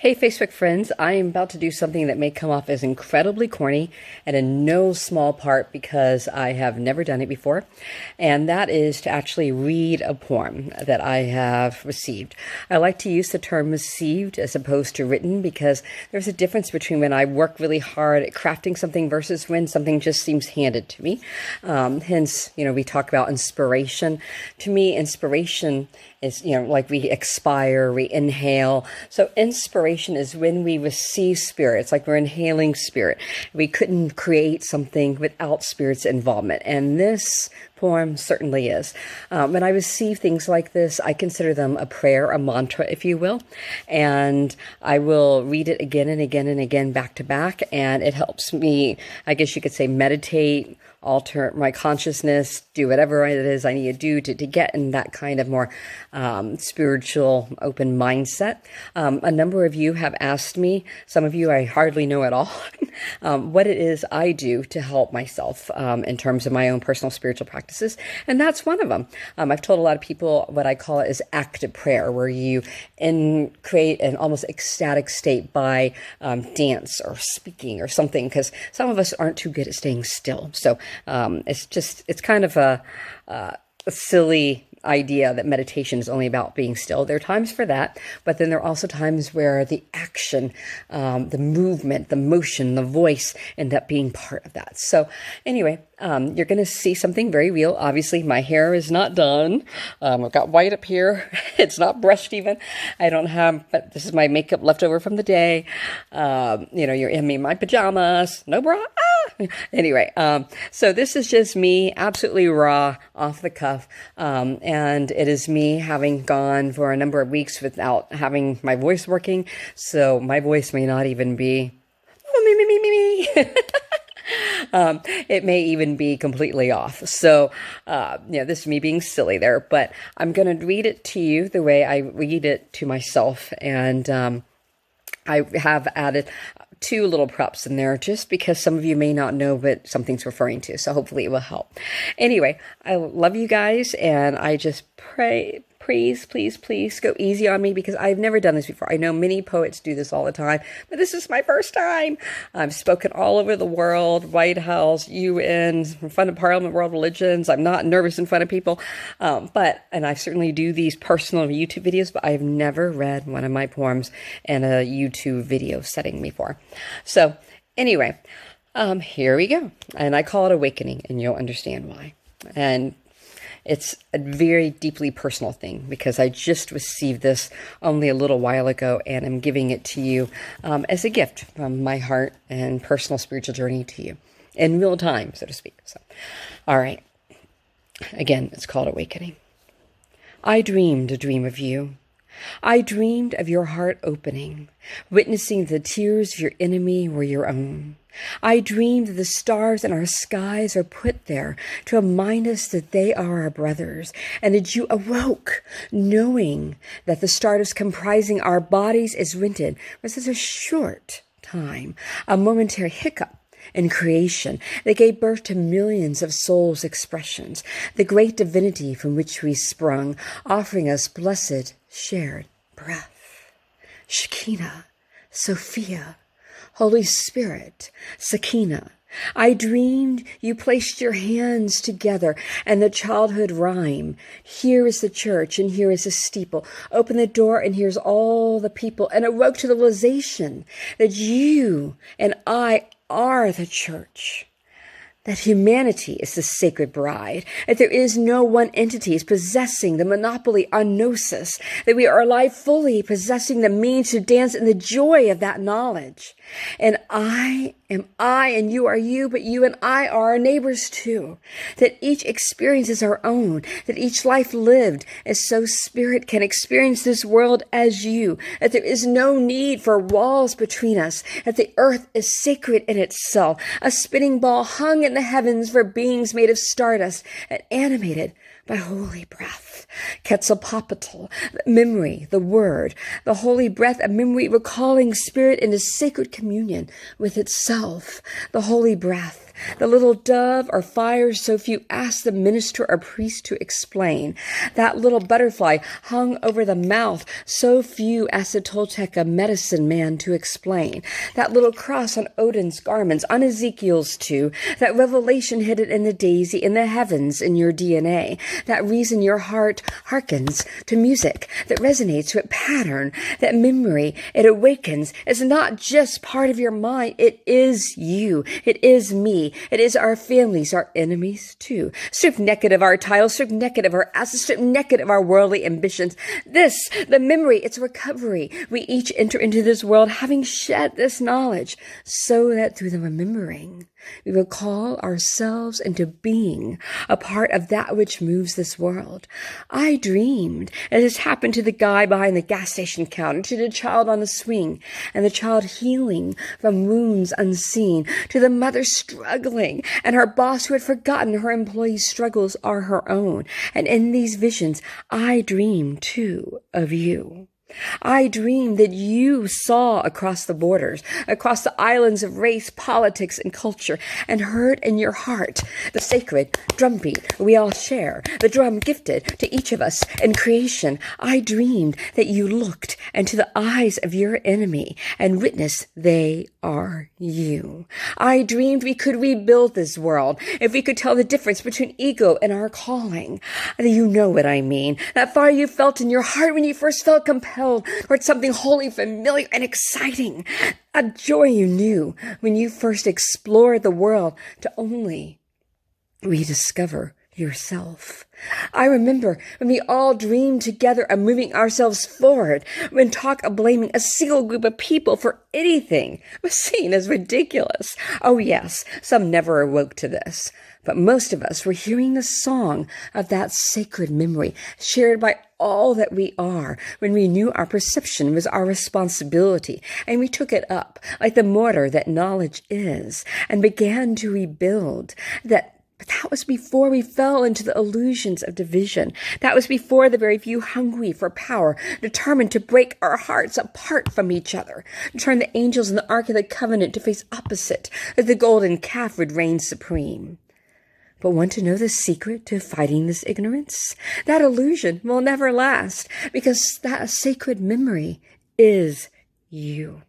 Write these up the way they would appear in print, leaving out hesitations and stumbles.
Hey Facebook friends, I am about to do something that may come off as incredibly corny and in no small part because I have never done it before, and that is to actually read a poem that I have received. I like to use the term received as opposed to written because there's a difference between when I work really hard at crafting something versus when something just seems handed to me. Hence, we talk about inspiration. To me, inspiration is, like we expire, we inhale. So inspiration is when we receive spirit. It's like we're inhaling spirit. We couldn't create something without spirit's involvement. And this poem certainly is. When I receive things like this, I consider them a prayer, a mantra, if you will. And I will read it again and again and again, back to back. And it helps me, I guess you could say, meditate, alter my consciousness, do whatever it is I need to do to get in that kind of more spiritual, open mindset. A number of you have asked me, some of you I hardly know at all, what it is I do to help myself in terms of my own personal spiritual practices. And that's one of them. I've told a lot of people what I call it is active prayer, where you create an almost ecstatic state by dance or speaking or something, because some of us aren't too good at staying still. So it's kind of a silly idea that meditation is only about being still. There are times for that, but then there are also times where the action, the movement, the motion, the voice end up being part of that. So anyway, you're going to see something very real. Obviously, my hair is not done. I've got white up here. It's not brushed even. I don't have, but this is my makeup left over from the day. You're in me, my pajamas, no bra. Anyway, so this is just me, absolutely raw, off the cuff, and it is me having gone for a number of weeks without having my voice working, so my voice may not even be me. It may even be completely off. So, this is me being silly there, but I'm going to read it to you the way I read it to myself, and I have added two little props in there just because some of you may not know what something's referring to. So hopefully it will help. Anyway, I love you guys, and I just pray, please go easy on me because I've never done this before. I know many poets do this all the time, but this is my first time. I've spoken all over the world, White House, UN, in front of Parliament, World Religions. I'm not nervous in front of people, and I certainly do these personal YouTube videos, but I've never read one of my poems in a YouTube video setting before. So anyway, here we go. And I call it Awakening, and you'll understand why. And it's a very deeply personal thing because I just received this only a little while ago, and I'm giving it to you as a gift from my heart and personal spiritual journey to you in real time, so to speak. So, all right. Again, it's called Awakening. I dreamed a dream of you. I dreamed of your heart opening, witnessing the tears of your enemy were your own. I dreamed that the stars in our skies are put there to remind us that they are our brothers, and that you awoke, knowing that the stardust comprising our bodies is rented was just a short time, a momentary hiccup in creation that gave birth to millions of souls' expressions, the great divinity from which we sprung, offering us blessed shared breath. Shekinah, Sophia, Holy Spirit, Sakina. I dreamed you placed your hands together and the childhood rhyme. Here is the church and here is the steeple. Open the door and here's all the people. And awoke to the realization that you and I are the church. That humanity is the sacred bride, that there is no one entity possessing the monopoly on gnosis, that we are alive fully, possessing the means to dance in the joy of that knowledge. And I am I, and you are you, but you and I are our neighbors too. That each experience is our own, that each life lived as so spirit can experience this world as you, that there is no need for walls between us, that the earth is sacred in itself, a spinning ball hung in the heavens for beings made of stardust and animated by holy breath. Quetzalcoatl, memory, the word, the holy breath, a memory recalling spirit into sacred communion with itself. The holy breath, The little dove or fire so few ask the minister or priest to explain. That little butterfly hung over the mouth so few ask the Toltec, a medicine man, to explain. That little cross on Odin's garments, on Ezekiel's too. That revelation hidden in the daisy, in the heavens, in your DNA. That reason your heart hearkens to music that resonates with pattern. That memory it awakens is not just part of your mind. It is you. It is me. It is our families, our enemies too. Stripped naked of our titles, stripped naked of our assets, stripped naked of our worldly ambitions. This, the memory, it's recovery. We each enter into this world having shed this knowledge, so that through the remembering, we will call ourselves into being a part of that which moves this world. I dreamed, as this happened to the guy behind the gas station counter, to the child on the swing, and the child healing from wounds unseen, to the mother struggling, and her boss who had forgotten her employees' struggles are her own. And in these visions, I dreamed too of you. I dreamed that you saw across the borders, across the islands of race, politics, and culture, and heard in your heart the sacred drumbeat we all share, the drum gifted to each of us in creation. I dreamed that you looked into the eyes of your enemy and witnessed they are you. I dreamed we could rebuild this world if we could tell the difference between ego and our calling. You know what I mean. That fire you felt in your heart when you first felt compelled towards something wholly familiar and exciting. A joy you knew when you first explored the world to only rediscover yourself. I remember when we all dreamed together of moving ourselves forward, when talk of blaming a single group of people for anything was seen as ridiculous. Oh yes, some never awoke to this, but most of us were hearing the song of that sacred memory shared by all that we are, when we knew our perception was our responsibility, and we took it up like the mortar that knowledge is, and began to rebuild that. But that was before we fell into the illusions of division. That was before the very few hungry for power, determined to break our hearts apart from each other, to turn the angels in the Ark of the Covenant to face opposite, that the golden calf would reign supreme. But want to know the secret to fighting this ignorance? That illusion will never last, because that sacred memory is you.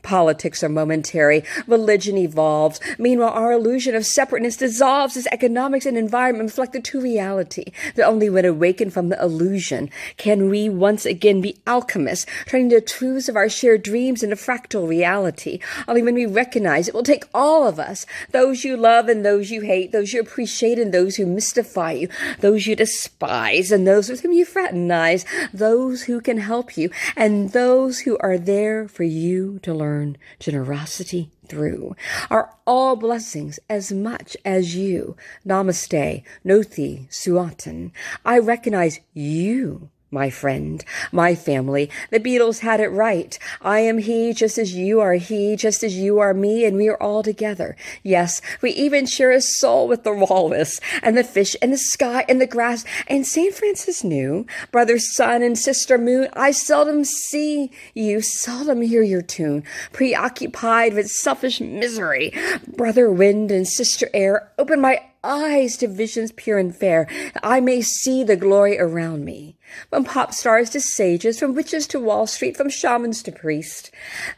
Politics are momentary. Religion evolves. Meanwhile, our illusion of separateness dissolves as economics and environment reflect the true reality. That only when awakened from the illusion can we once again be alchemists, turning the truths of our shared dreams into fractal reality. Only when we recognize it will take all of us, those you love and those you hate, those you appreciate and those who mystify you, those you despise and those with whom you fraternize, those who can help you, and those who are there for you to learn generosity through, are all blessings as much as you. Namaste, Nothi, Suatan. I recognize you, my friend, my family. The Beatles had it right. I am he, just as you are he, just as you are me, and we are all together. Yes, we even share a soul with the walrus, and the fish, and the sky, and the grass, and St. Francis knew, brother sun and sister moon, I seldom see you, seldom hear your tune, preoccupied with selfish misery. Brother wind and sister air, open my eyes to visions pure and fair, that I may see the glory around me. From pop stars to sages, from witches to Wall Street, from shamans to priests,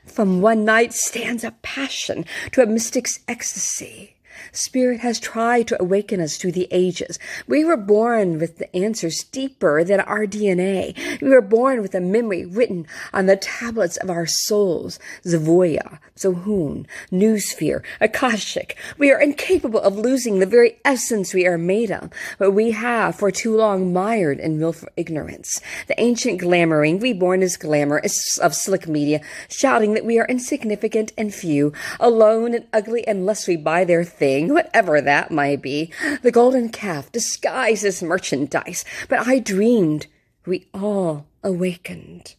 from one night stands of passion to a mystic's ecstasy. Spirit has tried to awaken us through the ages. We were born with the answers deeper than our DNA. We were born with a memory written on the tablets of our souls. Zavoya, Zohun, Newsphere, Akashic. We are incapable of losing the very essence we are made of, but we have for too long mired in willful ignorance. The ancient glamoring, reborn as glamour of slick media, shouting that we are insignificant and few, alone and ugly unless we buy their thing, whatever that might be. The golden calf disguised as merchandise, but I dreamed we all awakened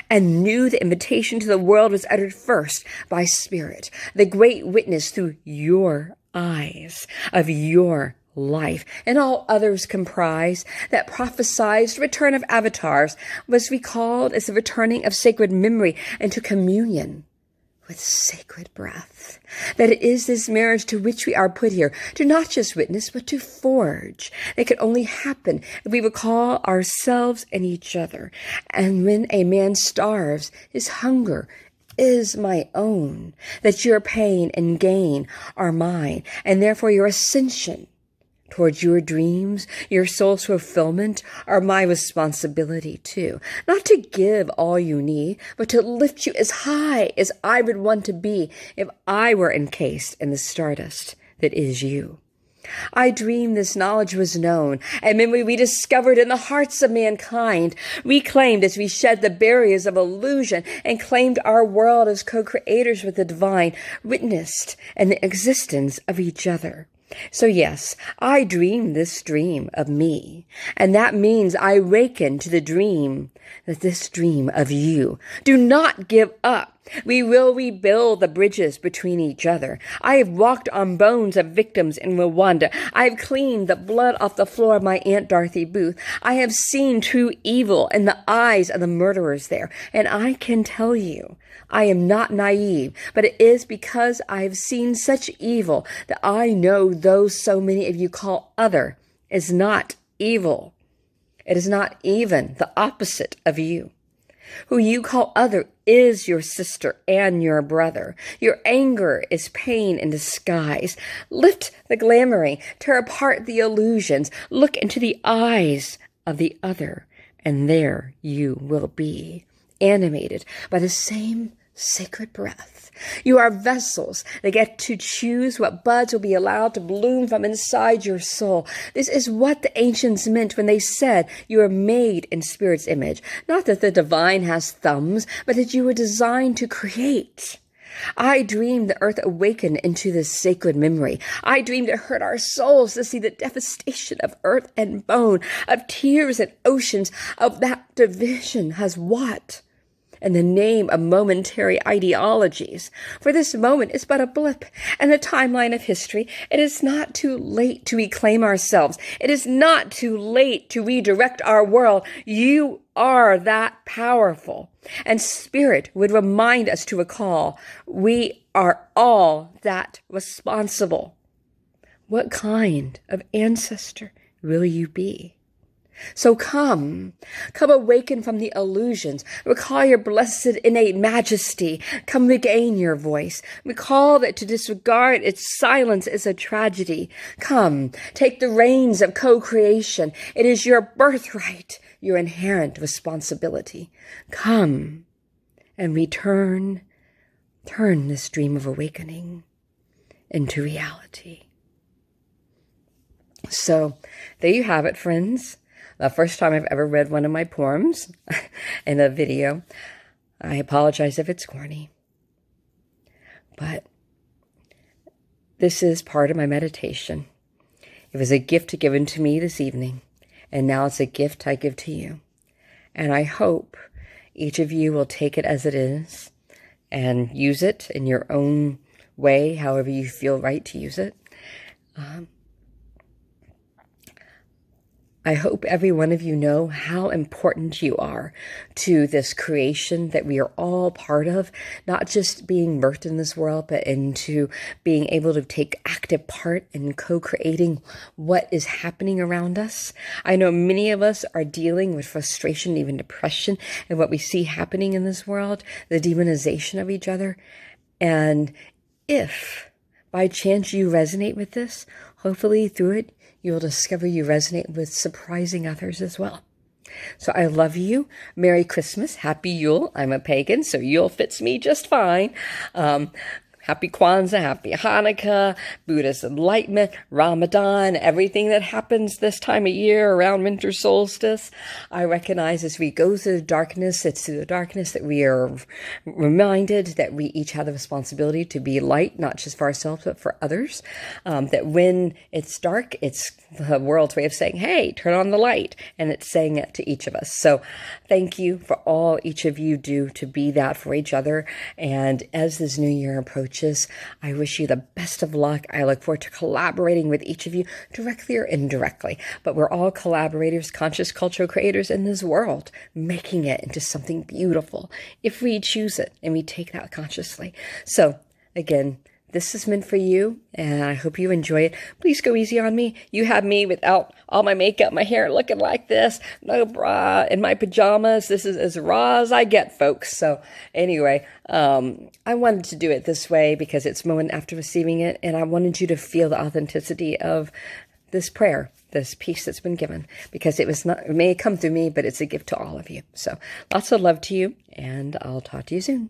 and knew the invitation to the world was uttered first by Spirit, the great witness through your eyes of your life, and all others comprise, that prophesied return of avatars was recalled as the returning of sacred memory into communion with sacred breath, that it is this marriage to which we are put here, to not just witness, but to forge. It can only happen if we recall ourselves and each other. And when a man starves, his hunger is my own, that your pain and gain are mine, and therefore your ascension towards your dreams, your soul's fulfillment, are my responsibility too. Not to give all you need, but to lift you as high as I would want to be if I were encased in the stardust that is you. I dreamed this knowledge was known, and memory rediscovered in the hearts of mankind, reclaimed as we shed the barriers of illusion and claimed our world as co-creators with the divine, witnessed in the existence of each other. So yes, I dream this dream of me, and that means I waken to the dream, that this dream of you. Do not give up. We will rebuild the bridges between each other. I have walked on bones of victims in Rwanda. I have cleaned the blood off the floor of my Aunt Dorothy booth. I have seen true evil in the eyes of the murderers there. And I can tell you, I am not naive, but it is because I have seen such evil that I know those so many of you call other is not evil. It is not even the opposite of you. Who you call other is your sister and your brother. Your anger is pain in disguise. Lift the glamoring, tear apart the illusions, look into the eyes of the other, and there you will be, animated by the same sacred breath. You are vessels that get to choose what buds will be allowed to bloom from inside your soul. This is what the ancients meant when they said you are made in Spirit's image. Not that the divine has thumbs, but that you were designed to create. I dreamed the earth awakened into this sacred memory. I dreamed it hurt our souls to see the devastation of earth and bone, of tears and oceans, of that division has what? In the name of momentary ideologies. For this moment is but a blip in the timeline of history. It is not too late to reclaim ourselves. It is not too late to redirect our world. You are that powerful. And Spirit would remind us to recall, we are all that responsible. What kind of ancestor will you be? So come awaken from the illusions. Recall your blessed innate majesty. Come regain your voice. Recall that to disregard its silence is a tragedy. Come, take the reins of co-creation. It is your birthright, your inherent responsibility. Come and turn this dream of awakening into reality. So there you have it, friends. The first time I've ever read one of my poems in a video. I apologize if it's corny. But this is part of my meditation. It was a gift given to me this evening, and now it's a gift I give to you. And I hope each of you will take it as it is and use it in your own way, however you feel right to use it. I hope every one of you know how important you are to this creation that we are all part of, not just being birthed in this world, but into being able to take active part in co-creating what is happening around us. I know many of us are dealing with frustration, even depression, and what we see happening in this world, the demonization of each other. And if by chance you resonate with this, hopefully through it, you will discover you resonate with surprising others as well. So I love you. Merry Christmas. Happy Yule. I'm a pagan, so Yule fits me just fine. Happy Kwanzaa, happy Hanukkah, Buddhist enlightenment, Ramadan, everything that happens this time of year around winter solstice. I recognize as we go through the darkness, it's through the darkness that we are reminded that we each have the responsibility to be light, not just for ourselves, but for others. That when it's dark, it's the world's way of saying, hey, turn on the light. And it's saying it to each of us. So thank you for all each of you do to be that for each other. And as this new year approaches, coaches. I wish you the best of luck. I look forward to collaborating with each of you directly or indirectly. But we're all collaborators, conscious cultural creators in this world, making it into something beautiful if we choose it and we take that consciously. So again, this is meant for you, and I hope you enjoy it. Please go easy on me. You have me without all my makeup, my hair looking like this, no bra, in my pajamas. This is as raw as I get, folks. So anyway, I wanted to do it this way because it's a moment after receiving it, and I wanted you to feel the authenticity of this prayer, this peace that's been given, because it may come through me, but it's a gift to all of you. So lots of love to you, and I'll talk to you soon.